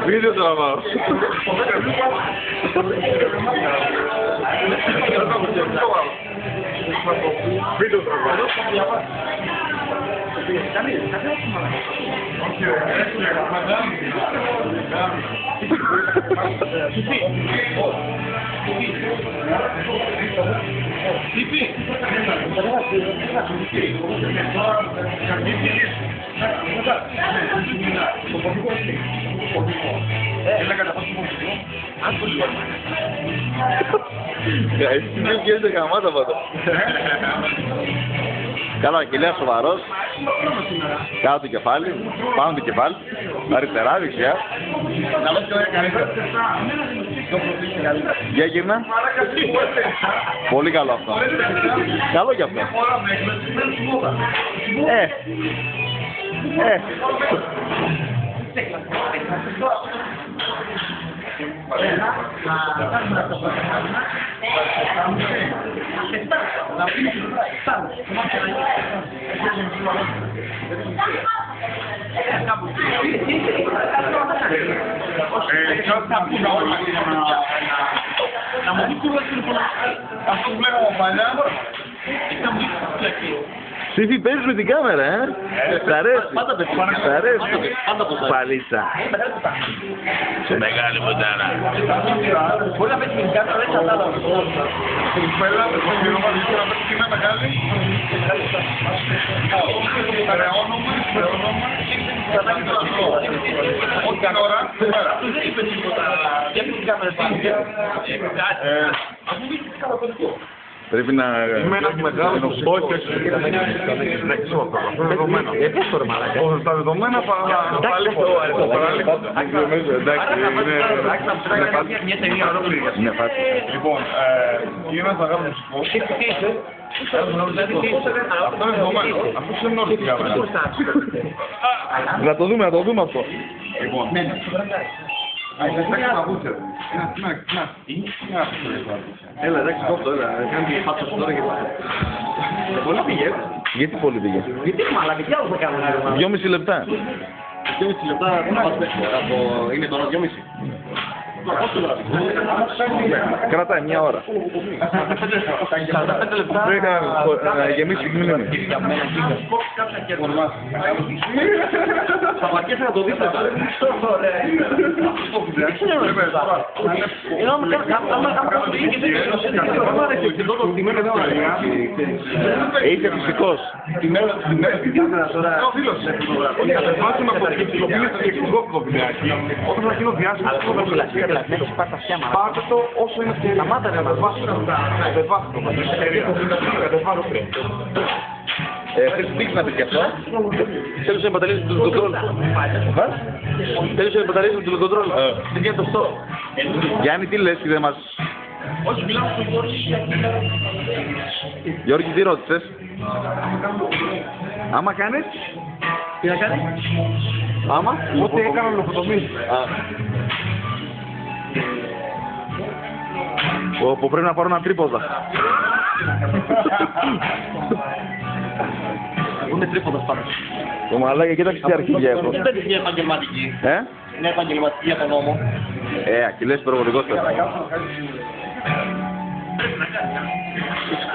Βίντεο τραβάω. Βίντεο τραβάω. Εσύ τι βγαίνετε γαμάτα πάντα. Καλό Αγγελέα, σοβαρός. Κάτω το κεφάλι, πάνω το κεφάλι. Αριστερά, δεξιά. Για γύρνα. Πολύ καλό αυτό. Καλό κι αυτό. Σύφη, παίζεις με την κάμερα, Σ' αρέσει. Σ' αρέσει. Παλίτσα. Μεγάλη μοντάρα. Μπορεί να παίζει με την κάμερα, δεν κατάλαβα. Πρέπει να... Είμαι ένας μεγάλος... Όχι, όχι. Γιατί αυτό ρε μαλάκα. Όχι, τα δεδομένα παραλείπω. Είναι φάση. Λοιπόν, είναι ένας μεγάλος μουσικός. Αυτό είναι δεδομένο. Αυτό είναι όλη την κάμερα. Να το δούμε αυτό. Λοιπόν. Έλα, εντάξει, κόφτω, έλα, κάνει και φάτσος τώρα και πάει. Πολύ πήγε. Γιατί πολύ πήγε. Γιατί μαλάκα, τι άλλο θα κάνουμε. 2,5 λεπτά. 2,5 λεπτά, είναι τώρα 2,5. Κρατάει μια ώρα. 45 λεπτά. Πρέπει να γεμίσει τη μνήμη. Θα παρκέσαι να το δεις μετά. Είσαι φυσικός. Όταν θα γίνω διάσημος, πάρτε το όσο είναι ευκαιρία. Σταμάτα να κατεβάσω. Θέλεις δείξει να πεις και αυτό. Θέλεις να εμπαταλήσεις το κοντρόλ. Θέλεις να εμπαταλήσεις το κοντρόλ. Δεν γίνεται αυτό. Γιάννη, τι λες και δεν μας... Όχι, μιλάω στον Γιώργη. Γιώργη, τι ρώτησες. Άμα κάνεις. Τι να κάνεις. Άμα. Ό,τι έκανα λογοτομής. Όπου πρέπει να πάρω ένα τρίποδα. Είναι τρίποδας πάνω. Το μαλάκα, κοίταξε τι αρχίδια έχω. Δεν είναι επαγγελματική. Είναι επαγγελματική από νόμο. Αχιλλές υπερβολικότατος.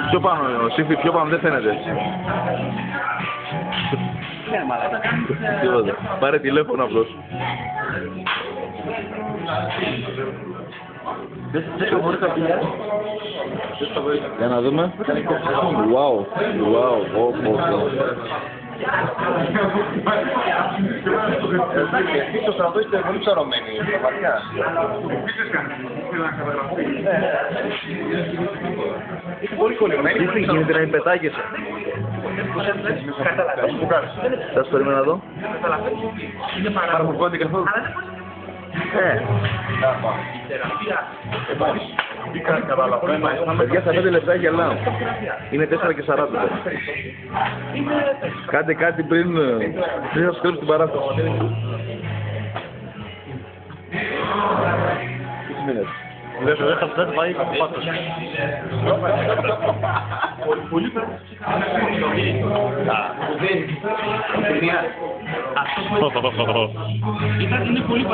Πιο πάνω, Σύφη, πιο πάνω δεν φαίνεται. Πάρε τηλέφωνο απλώς. Για να δούμε. Wow. Στο στρατό είστε πολύ ψαρωμένοι. Είστε πολύ κολλημένοι. Τι γίνεται να υπετάγεσαι. Θα σου περιμένω να δω. Παραμορφώνεται καθόλου. Παιδιά, στα 5 λεπτά γελάω. Είναι 4:40. Κάντε κάτι πριν σας κλέψω την παράσταση. Τι σημαίνει. Δεν θα πάει καπάτος. Πολύ είναι πολύ